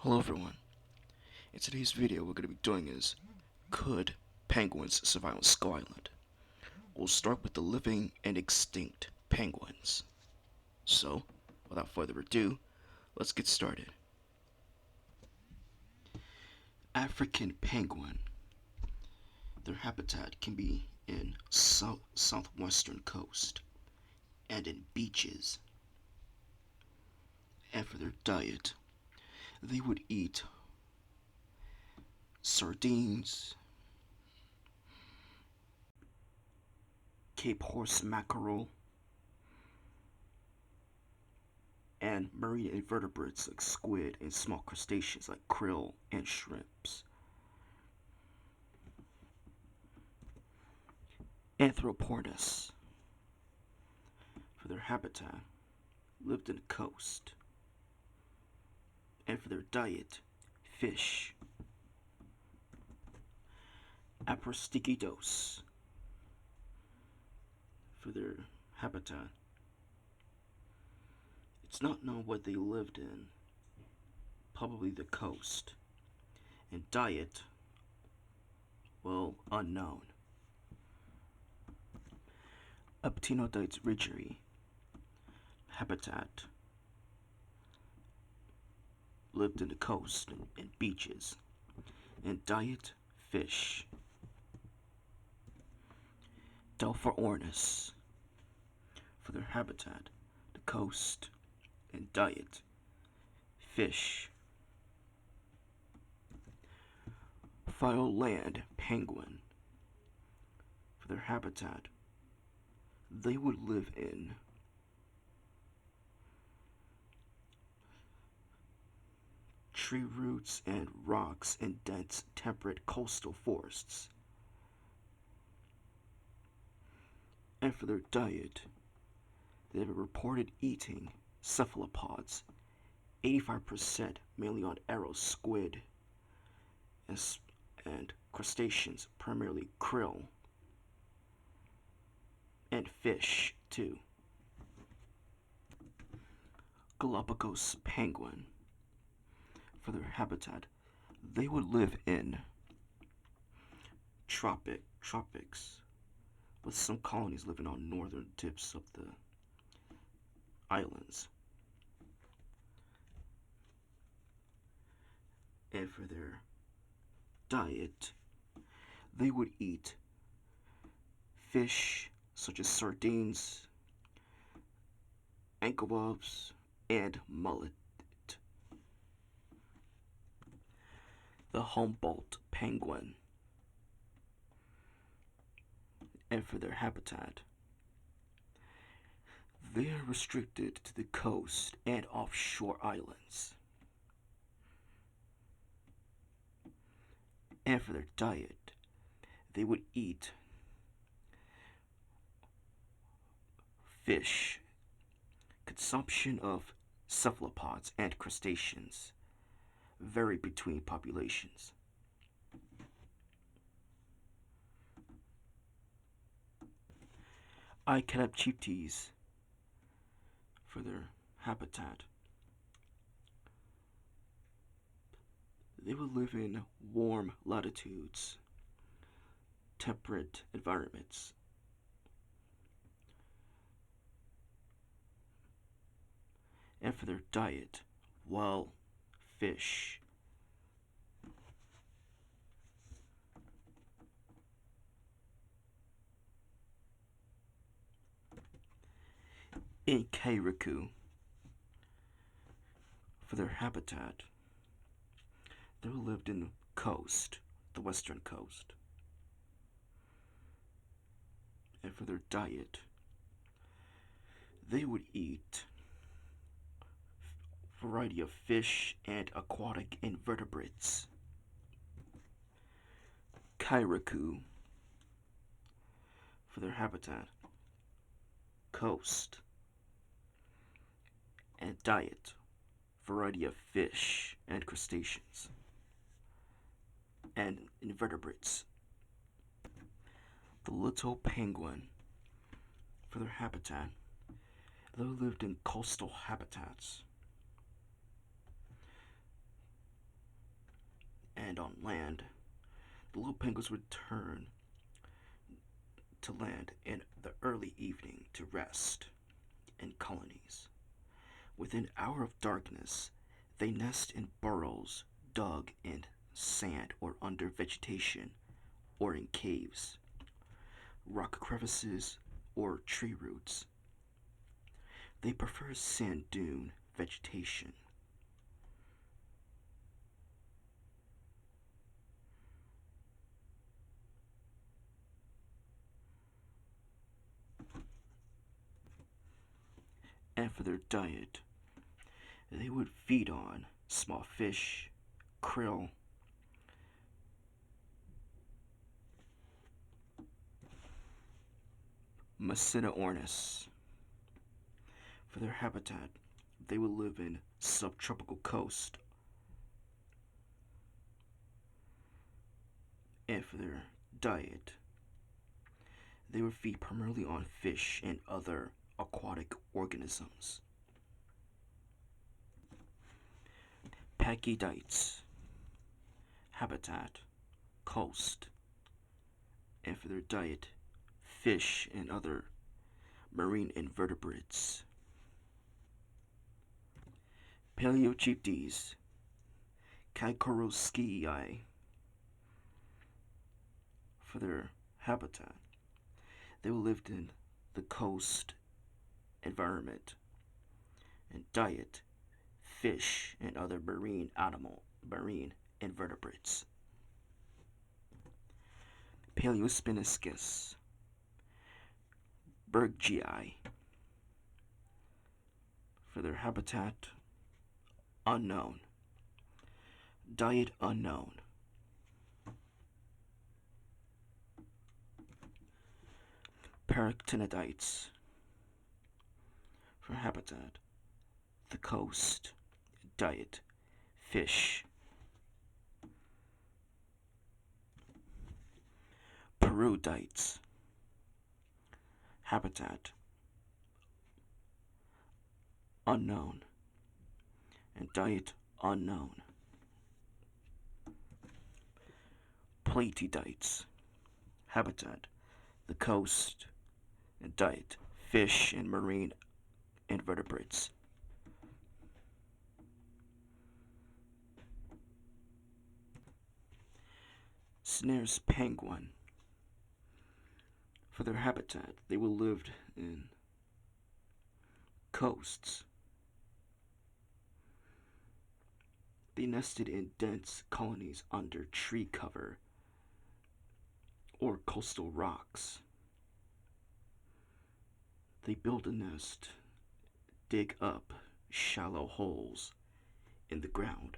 Hello everyone. In today's video we're going to be doing is, could penguins survive on Skull Island? We'll start with the living and extinct penguins. So, without further ado, let's get started. African penguin. Their habitat can be in southwestern coast and in beaches. And for their diet, they would eat sardines, Cape horse mackerel, and marine invertebrates like squid and small crustaceans like krill and shrimps. Anthropornis, for their habitat, lived in the coast, and for their diet, fish. Aprostygeidos, for their habitat, it's not known what they lived in, probably the coast, and diet, well, unknown. Aptenodytes ridgeri, habitat, lived in the coast and beaches, and diet, fish. Delphoornis, for their habitat, the coast, and diet, fish. Land penguin, for their habitat, they would live in tree roots and rocks in dense temperate coastal forests. And for their diet, they have reported eating cephalopods, 85% mainly on arrow squid, and crustaceans, primarily krill, and fish too. Galapagos penguin, for their habitat, they would live in tropics, with some colonies living on northern tips of the islands. And for their diet, they would eat fish such as sardines, anchovies, and mullet. The Humboldt penguin, and for their habitat, they are restricted to the coast and offshore islands. And for their diet, they would eat fish, consumption of cephalopods and crustaceans vary between populations. Echinopcheptes, for their habitat, they will live in warm latitudes, temperate environments. And for their diet, well, fish. Inkairaku, for their habitat, they lived in the coast, the western coast. And for their diet, they would eat a variety of fish and aquatic invertebrates. Kairaku, for their habitat, coast, and diet, variety of fish and crustaceans, and invertebrates. The little penguin, for their habitat, they lived in coastal habitats. and on land. The little penguins return to land in the early evening to rest in colonies. Within an hour of darkness, they nest in burrows dug in sand or under vegetation or in caves, rock crevices, or tree roots. They prefer sand dune vegetation. And for their diet, they would feed on small fish, krill, Mycena ornis. For their habitat, they would live in subtropical coast. And for their diet, they would feed primarily on fish and other aquatic organisms. Pachydites. Habitat, coast. And for their diet, fish and other marine invertebrates. Paleocheptes. Kaikoroskii. For their habitat, they lived in the coast environment and diet, fish and other marine invertebrates. Paleospiniscus. Bergii. For their habitat, unknown. Diet unknown. Paractinidites. For habitat, the coast. Diet, fish. Perudites. Habitat, unknown. And diet unknown. Platydites. Habitat, the coast. And diet, fish and marine invertebrates. Snares penguin. For their habitat, they will live in coasts. They nested in dense colonies under tree cover or coastal rocks. They build a nest, dig up shallow holes in the ground,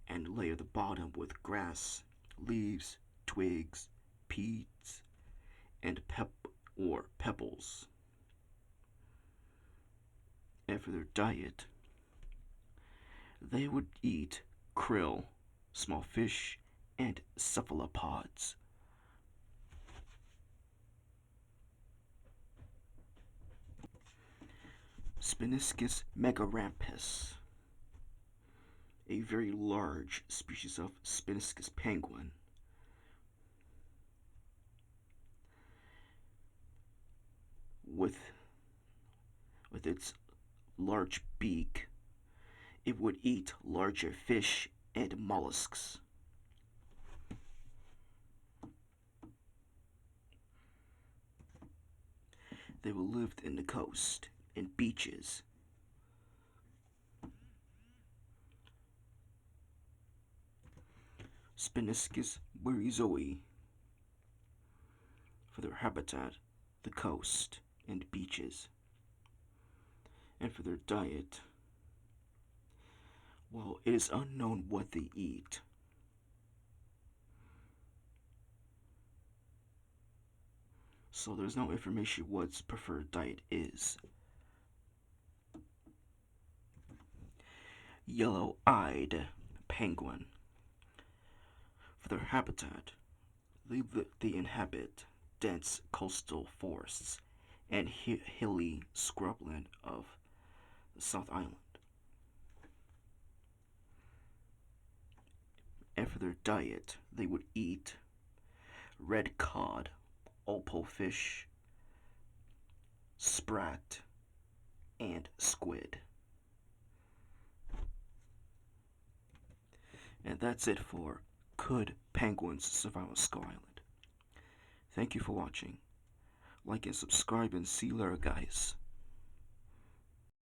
and layer the bottom with grass, leaves, twigs, peats, and pebbles. And for their diet, they would eat krill, small fish, and cephalopods. Spiniscus megarampus, a very large species of Spiniscus penguin. With its large beak, it would eat larger fish and mollusks. They will live in the coast and beaches. Spiniscus burizoi. For their habitat, the coast and beaches. And for their diet, well, it is unknown what they eat. So there's no information what its preferred diet is. Yellow-eyed penguin. For their habitat, they inhabit dense coastal forests and hilly scrubland of the South Island. And and for their diet, they would eat red cod, opal fish, sprat, and squid. And that's it for Could Penguins Survive on Skull Island? Thank you for watching. Like and subscribe and see you later, guys.